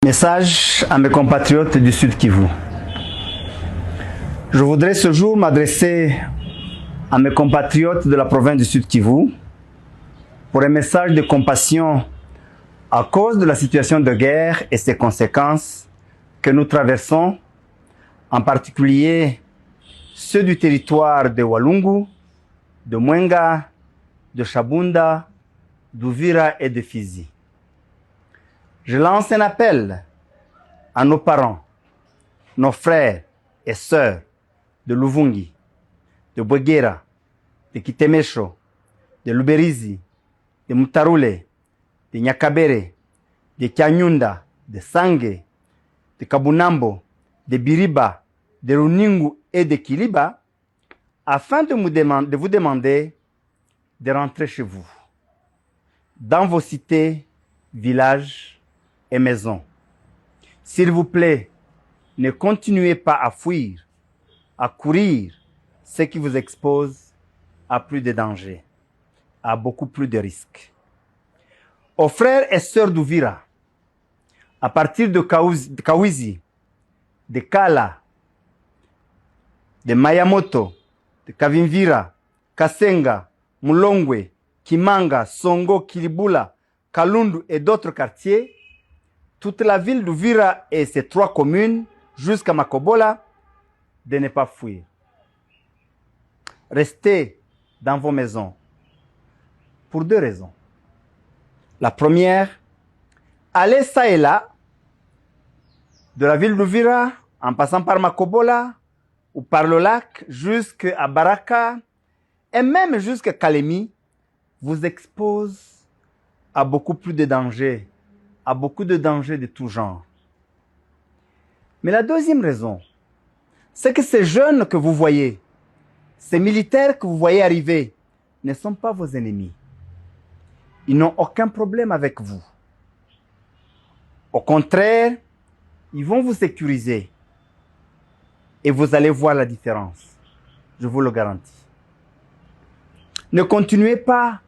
Message à mes compatriotes du Sud Kivu. Je voudrais ce jour m'adresser à mes compatriotes de la province du Sud Kivu pour un message de compassion à cause de la situation de guerre et ses conséquences que nous traversons, en particulier ceux du territoire de Walungu, de Mwenga, de Shabunda, d'Uvira et de Fizi. Je lance un appel à nos parents, nos frères et sœurs de Luvungi, de Bwegera, de Kitemesho, de Luberizi, de Mutarule, de Nyakabere, de Kyanyunda, de Sange, de Kabunambo, de Biriba, de Runingu et de Kiliba, afin de vous demander de rentrer chez vous, dans vos cités, villages et maisons. S'il vous plaît, ne continuez pas à fuir, à courir, ce qui vous expose à plus de dangers, à beaucoup plus de risques. Aux frères et sœurs d'Uvira, à partir de Kawizi, de Kala, de Mayamoto, de Kavimvira, Kasenga, Mulongwe, Kimanga, Songo, Kilibula, Kalundu et d'autres quartiers, toute la ville d'Uvira et ses 3 communes, jusqu'à Makobola, de ne pas fuir. Restez dans vos maisons pour 2 raisons. La première, allez ça et là, de la ville d'Uvira, en passant par Makobola, ou par le lac, jusqu'à Baraka, et même jusqu'à Kalemi, vous expose à beaucoup plus de dangers, à beaucoup de dangers de tout genre. Mais la deuxième raison, c'est que ces jeunes que vous voyez, ces militaires que vous voyez arriver, ne sont pas vos ennemis. Ils n'ont aucun problème avec vous. Au contraire, ils vont vous sécuriser. Et vous allez voir la différence. Je vous le garantis. Ne continuez pas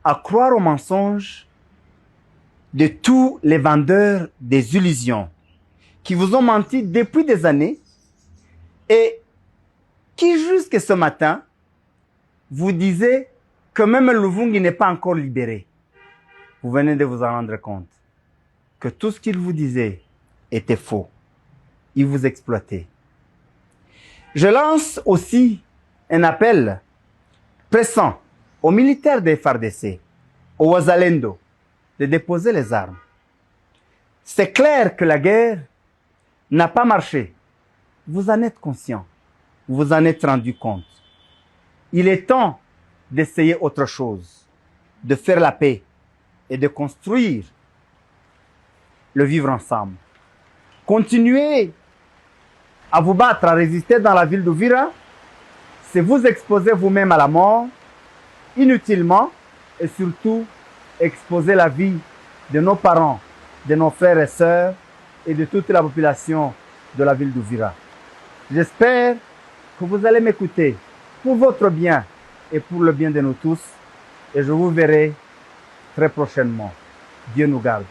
à croire aux mensonges de tous les vendeurs des illusions qui vous ont menti depuis des années et qui, jusqu'à ce matin, vous disaient que même Luvungi n'est pas encore libéré. Vous venez de vous en rendre compte que tout ce qu'ils vous disaient était faux. Ils vous exploitaient. Je lance aussi un appel pressant aux militaires des FARDC, aux Wazalendo, de déposer les armes. C'est clair que la guerre n'a pas marché. Vous en êtes conscient. Vous vous en êtes rendu compte. Il est temps d'essayer autre chose, de faire la paix et de construire le vivre ensemble. Continuez à vous battre, à résister dans la ville d'Uvira, c'est vous exposer vous-même à la mort, inutilement, et surtout exposer la vie de nos parents, de nos frères et sœurs, et de toute la population de la ville d'Uvira. J'espère que vous allez m'écouter pour votre bien et pour le bien de nous tous, et je vous verrai très prochainement. Dieu nous garde.